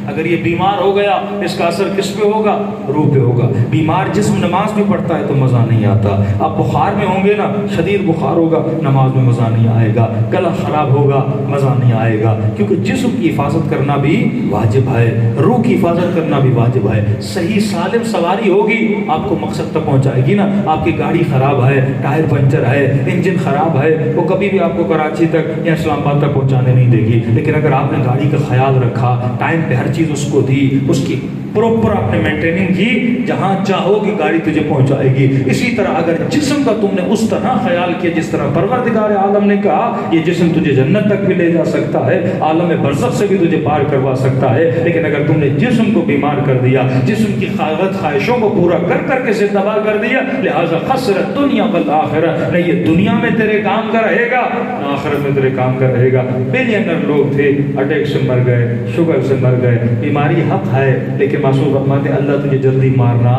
اگر یہ بیمار ہو گیا اس کا اثر کس پہ ہوگا؟ روح پہ ہوگا. بیمار جسم نماز بھی پڑھتا ہے تو مزہ نہیں آتا. آپ بخار میں ہوں گے نا، شدید بخار ہوگا، نماز میں مزہ نہیں آئے گا. گلا خراب ہوگا، مزہ نہیں آئے گا. کیونکہ جسم کی حفاظت کرنا بھی واجب ہے، روح کی حفاظت کرنا بھی واجب ہے. صحیح سالم سواری ہوگی آپ کو مقصد تک پہنچائے گی نا. آپ کی گاڑی خراب ہے، ٹائر پنچر ہے، انجن خراب ہے، وہ کبھی بھی آپ کو کراچی تک یا اسلام آباد تک پہنچانے نہیں دے گی. لیکن اگر آپ نے گاڑی کا خیال رکھا، ٹائم پہ ہر چیز اس کو دی، اس کی پروپر آپ نے مینٹیننگ کی، جہاں چاہو گی گاڑی تجھے پہنچائے گی. اسی طرح اگر جسم کا تم نے اس طرح خیال کیا جس طرح پروردگار عالم نے کہا یہ جسم تجھے جنت تک بھی لے جا سکتا ہے، عالم برزخ سے بھی تجھے پار کروا سکتا ہے. لیکن اگر تم نے جسم کو بیمار کر دیا، جسم کی خواہشوں کو پورا کر کے سے تباہ کر دیا، لہذا خسرت دنیا والآخرہ، نہ یہ دنیا میں تیرے کام کا رہے گا نہ آخرت میں تیرے کام کا رہے گا. بلینر لوگ تھے، اٹیک سے مر گئے، شوگر سے مر گئے. بیماری حق ہے لیکن معصوم فرماتے اللہ تجھے جلدی مارنا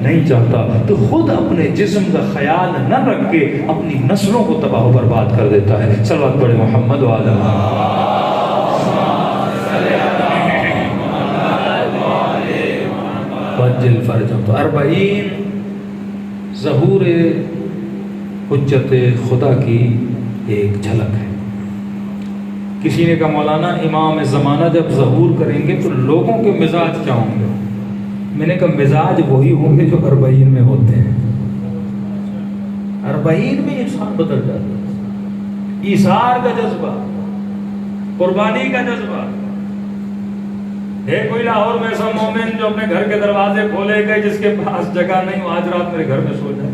نہیں چاہتا. تو خود اپنے جسم کا خیال نہ رکھ کے اپنی نسلوں کو تباہ و برباد کر دیتا ہے. صلوات پڑھے محمد و آل وجل فرجم. تو 40 ظہور حجت خدا کی ایک جھلک ہے. کسی نے کہا مولانا امام زمانہ جب ظہور کریں گے تو لوگوں کے مزاج کیا ہوں گے؟ میں نے کہا مزاج وہی ہوں گے جو 40 میں ہوتے ہیں. 40 میں انسان بدل جاتا ہے. ایثار کا جذبہ، قربانی کا جذبہ. ہے کوئی لاہور میں ایسا مومن جو اپنے گھر کے دروازے کھولے گئے جس کے پاس جگہ نہیں، آج رات میرے گھر میں سو جائے.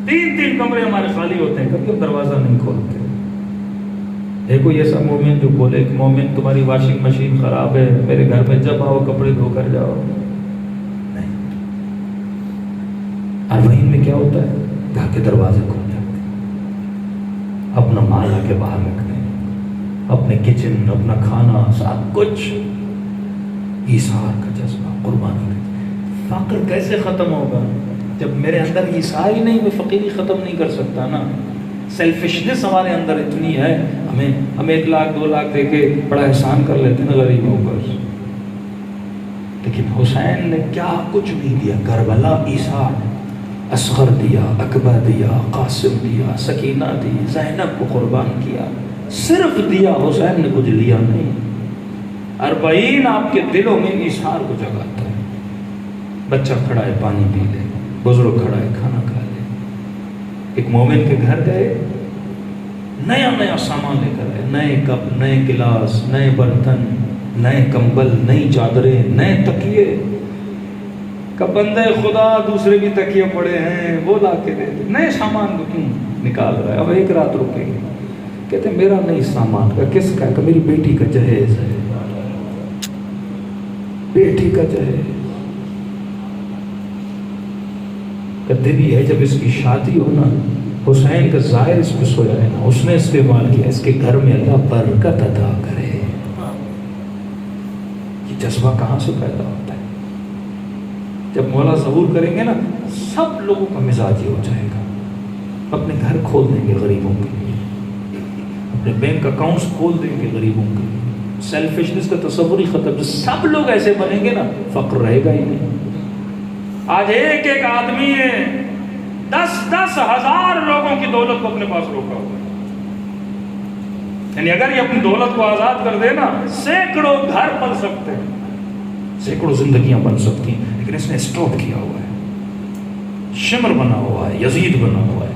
3 کمرے ہمارے خالی ہوتے ہیں، کبھی ہم دروازہ نہیں کھولتے. ہے کوئی ایسا مومن جو بولے کہ مومن تمہاری واشنگ مشین خراب ہے، میرے گھر میں جب آؤ کپڑے دھو کر جاؤ؟ نہیں. 40 میں کیا ہوتا ہے؟ گھر کے دروازے کھول جاتے ہیں، اپنا مال آ کے باہر رکھتے ہیں، اپنے کچن، اپنا کھانا، سب کچھ. ایثار کا جذبہ، قربانی کا. فقر کیسے ختم ہوگا جب میرے اندر ایثار ہی نہیں؟ میں فقیری ختم نہیں کر سکتا نا. سیلفشنس ہمارے اندر اتنی ہے، ہم 1 لاکھ 2 لاکھ دے کے بڑا احسان کر لیتے ہیں غریبوں پر. لیکن حسین نے کیا کچھ نہیں دیا. کربلا ایثار، اصغر دیا، اکبر دیا، قاسم دیا، سکینہ دی، زینب کو قربان کیا. صرف دیا، حسین نے کچھ لیا نہیں. 40 آپ کے دلوں میں ایثار کو جگاتا ہے. بچہ کھڑا ہے پانی پی لے، بزرگ کھڑا ہے کھانا کھا لے. ایک مومن کے گھر گئے، نیا سامان لے کر آئے، نئے کپ، نئے گلاس، نئے برتن، نئے کمبل، نئی چادریں، نئے تکیے. کب بندے خدا دوسرے بھی تکیے پڑے ہیں وہ لا کے دے دے. نئے سامان کو کیوں نکال رہا ہے؟ اب 1 رات رکیں گے. کہتے میرا نہیں سامان کا. کس کا؟ کہ میری بیٹی کا جہیز ہے، بیٹی کا جہیز. کہتے بھی ہے جب اس کی شادی ہو نا، حسین کا ظاہر اس پہ سویا ہے نا، اس نے استعمال کیا، اس کے گھر میں اللہ برکت عطا کرے. یہ جذبہ کہاں سے پیدا ہوتا ہے؟ جب مولا ظہور کریں گے نا سب لوگوں کا مزاج ہو جائے گا. اپنے گھر کھول دیں گے غریبوں کے لیے، اپنے بینک اکاؤنٹس کھول دیں گے غریبوں کے لیے. سیلفشنس کا تصور ہی ختم. سب لوگ ایسے بنیں گے نا فقر رہے گا ہی نہیں. آج ایک آدمی ہے 10 ہزار لوگوں کی دولت کو اپنے پاس روکا ہوا ہے. یعنی اگر یہ اپنی دولت کو آزاد کر دے نا، سینکڑوں گھر بن سکتے ہیں، سینکڑوں زندگیاں بن سکتی ہیں. لیکن اس نے اسٹاپ کیا ہوا ہے. شمر بنا ہوا ہے، یزید بنا ہوا ہے.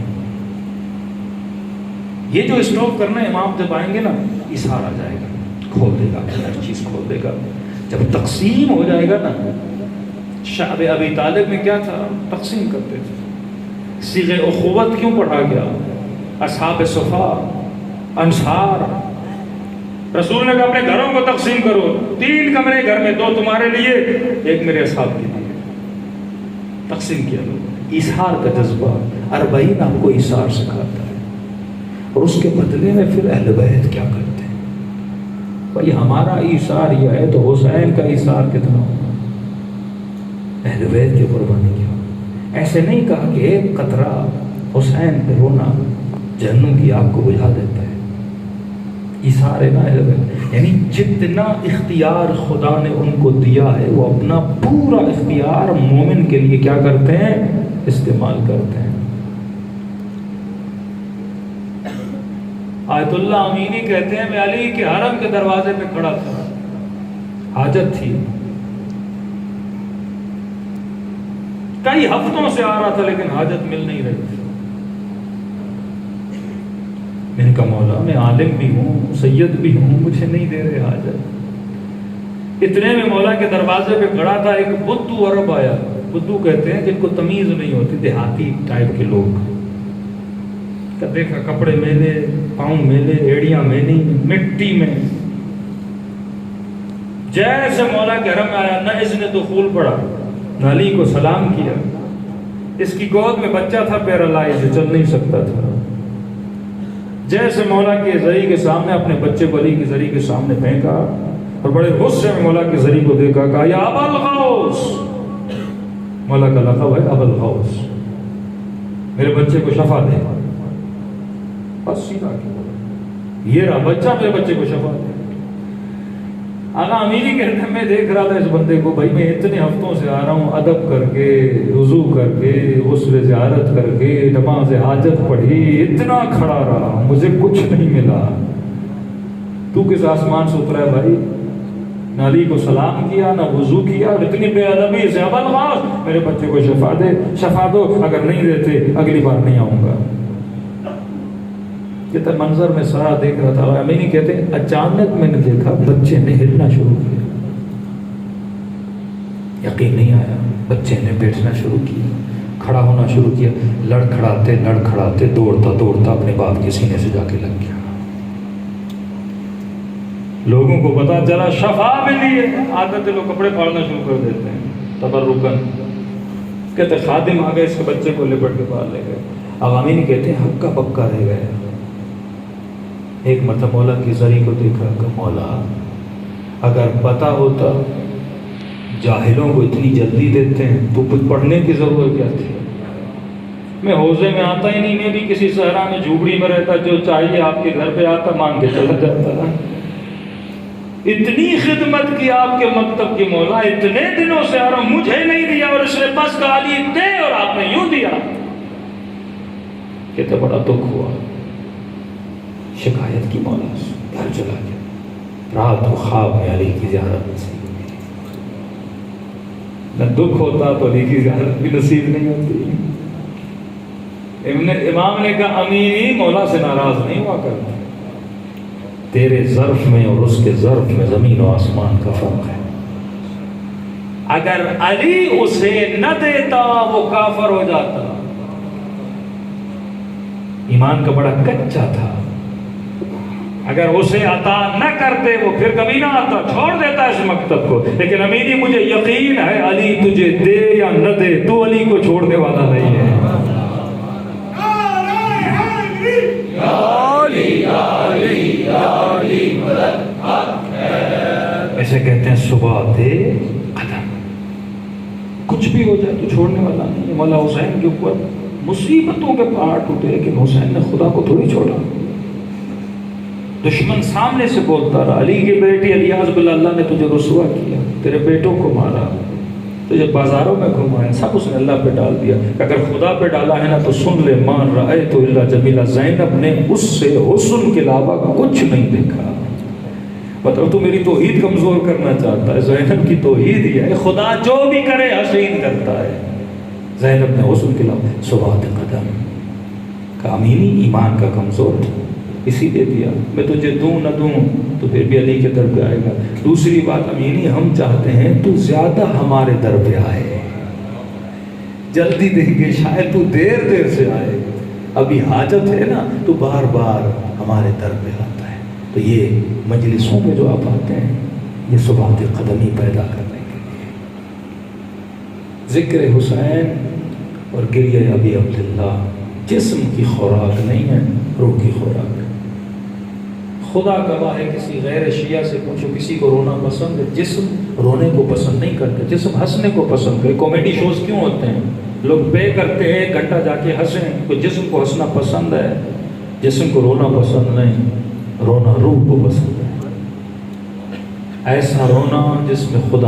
یہ جو اسٹاپ کرنا ہے، امام جب آئیں گے نا ایثار آ جائے گا، کھول دے گا، ہر چیز کھول دے گا. جب تقسیم ہو جائے گا نا، شعب ابی طالب میں کیا تھا؟ تقسیم کرتے تھے. صیغہ اخوت کیوں پڑھا گیا؟ اصحاب صفا، انصار. رسول نے کہا اپنے گھروں کو تقسیم کرو. 3 کمرے گھر میں، 2 تمہارے لیے، 1 میرے اصحاب کے لیے. تقسیم کیا لوگوں نے. ایثار کا جذبہ 40 آپ کو ایثار سکھاتا ہے. اور اس کے بدلے میں پھر اہل بیت کیا کرتے ہیں؟ بھائی ہمارا ایثار یہ ہے تو حسین کا ایثار کتنا ہوگا؟ اہل بیت کی قربانی کیا؟ ایسے نہیں کہا کہ 1 قطرہ حسین پہ رونا جہنم کی آگ کو بجھا دیتا ہے. ایثار نائب ہے، یعنی جتنا اختیار خدا نے ان کو دیا ہے وہ اپنا پورا اختیار مومن کے لیے کیا کرتے ہیں؟ استعمال کرتے ہیں۔ آیت اللہ امینی کہتے ہیں میں علی کے حرم کے دروازے پہ کھڑا تھا، حاجت تھی، کئی ہفتوں سے آ رہا تھا لیکن حاجت مل نہیں رہی تھی۔ میں نے کہا مولا میں عالم بھی ہوں، سید بھی ہوں، مجھے نہیں دے رہے حاجت۔ اتنے میں مولا کے دروازے پہ کھڑا تھا، ایک بدو عرب آیا، بدو کہتے ہیں جن کو تمیز نہیں ہوتی، دیہاتی ٹائپ کے لوگ، دیکھا کپڑے میلے، پاؤں میلے، ایڑیاں میلی، مٹی میں، جیسے مولا کے حرم میں آیا نہ اس نے دخول پڑا نہ علی کو سلام کیا۔ اس کی گود میں بچہ تھا پیرالائز، چل نہیں سکتا تھا، جیسے مولا کے زری کے سامنے اپنے بچے کو علی کی زری کے سامنے پھینکا اور بڑے غصے میں مولا کی زری کو دیکھا، کہا یا ابا الغوث، مولا کا لقب ہے ابا الغوث، میرے بچے کو شفا دے۔ بس سیدھا کیا، یہ رہا بچہ، میرے بچے کو شفا دے۔ آقا امینی کہتے ہیں میں دیکھ رہا تھا اس بندے کو، بھائی میں اتنے ہفتوں سے آ رہا ہوں، ادب کر کے، وضو کر کے، غسل زیارت کر کے، نماز حاجت پڑھی، اتنا کھڑا رہا، مجھے کچھ نہیں ملا، تو کس آسمان سے اترا ہے بھائی؟ نہ علی کو سلام کیا، نہ وضو کیا، اور اتنی بے ادبی سے ابا الغوث میرے بچے کو شفا دے، شفا دو، اگر نہیں دیتے اگلی بار نہیں آؤں گا۔ کہتا منظر میں سارا دیکھ رہا تھا، امینی کہتے ہیں اچانک میں نے دیکھا بچے نے ہلنا شروع کیا، یقین نہیں آیا، بچے نے بیٹھنا شروع کیا، کھڑا ہونا شروع کیا، لڑکھڑاتے دوڑتا اپنے باپ کے سینے سے جا کے لگ گیا۔ لوگوں کو پتا چلا شفا ملی ہے، عادت لوگ کپڑے پھاڑنا شروع کر دیتے ہیں تبرکن۔ کہتے خادم آ گئے، اس کے بچے کو لپٹ کے باہر لے گئے۔ امینی کہتے ہیں ہکا پکا رہ گئے۔ ایک مرتبہ مولا کی زری کو دیکھا کہ مولا اگر پتا ہوتا جاہلوں کو اتنی جلدی دیتے ہیں تو کچھ پڑھنے کی ضرورت کیا تھی؟ میں حوضے میں آتا ہی نہیں، میں بھی کسی صحرا میں جھوپڑی میں رہتا، جو چاہیے آپ کے گھر پہ آتا مانگ کے چلا جاتا۔ اتنی خدمت کی آپ کے مکتب کی مولا، اتنے دنوں سے آ رہا ہوں، مجھے نہیں دیا، اور اس نے بس کہا علی دے، اور آپ نے یوں دیا۔ کہتے بڑا دکھ ہوا، شکایت کی مولا سے، گھر چلا گیا، رات کو خواب میں علی کی زیارت سے، نہ دکھ ہوتا تو علی کی زیارت بھی نصیب نہیں ہوتی۔ امام نے کہا امینی مولا سے ناراض نہیں ہوا کرتا، تیرے ظرف میں اور اس کے ظرف میں زمین و آسمان کا فرق ہے۔ اگر علی اسے نہ دیتا وہ کافر ہو جاتا، ایمان کا بڑا کچا تھا، اگر اسے عطا نہ کرتے وہ پھر کبھی نہ آتا، چھوڑ دیتا اس مکتب کو۔ لیکن امینی مجھے یقین ہے علی تجھے دے یا نہ دے تو علی کو چھوڑنے والا نہیں ہے۔ ایسے کہتے ہیں ثبات قدم، کچھ بھی ہو جائے تو چھوڑنے والا نہیں ہے۔ مولا حسین کے اوپر مصیبتوں کے پہاڑ ٹوٹے لیکن حسین نے خدا کو تھوڑی چھوڑا۔ دشمن سامنے سے بولتا رہا، علی کے بیٹی الیاس بن اللہ نے تجھے رسوا کیا، تیرے بیٹوں کو مارا، تجھے بازاروں میں گھمایا، سب اس نے اللہ پہ ڈال دیا۔ اگر خدا پہ ڈالا ہے نا تو سن لے، مان رہے تو اللہ جمیلہ، زینب نے اس سے حسن کے علاوہ کچھ نہیں دیکھا۔ مطلب تو میری توحید کمزور کرنا چاہتا ہے، زینب کی توحید ہی ہے، خدا جو بھی کرے حسین کرتا ہے۔ زینب نے حسن کے علاوہ ثبات قدم کا، امینی ایمان کا کمزور تھا، اسی لیے دیا۔ میں تجھے دوں نہ دوں تو پھر بھی علی کے در پہ آئے گا۔ دوسری بات امینی، ہم چاہتے ہیں تو زیادہ ہمارے در پہ آئے، جلدی دیں گے شاید تو دیر سے آئے، ابھی حاجت ہے نا تو بار بار ہمارے در پہ آتا ہے۔ تو یہ مجلسوں میں جو آپ آتے ہیں یہ ثبات قدمی پیدا کرنے کے لیے، ذکر حسین اور گریہ ابی عبداللہ جسم کی خوراک نہیں ہے، روح کی خوراک ہے۔ خدا گواہ ہے، کسی غیر شیعہ سے پوچھو کسی کو رونا پسند ہے؟ جسم رونے کو پسند نہیں کرتے، جسم ہنسنے کو پسند کرے۔ کامیڈی شوز کیوں ہوتے ہیں؟ لوگ پے کرتے ہیں 1 گھنٹہ جا کے ہنسیں، تو جسم کو ہنسنا پسند ہے، جسم کو رونا پسند نہیں۔ رونا روح کو بس ہو جائے، ایسا رونا جس میں خدا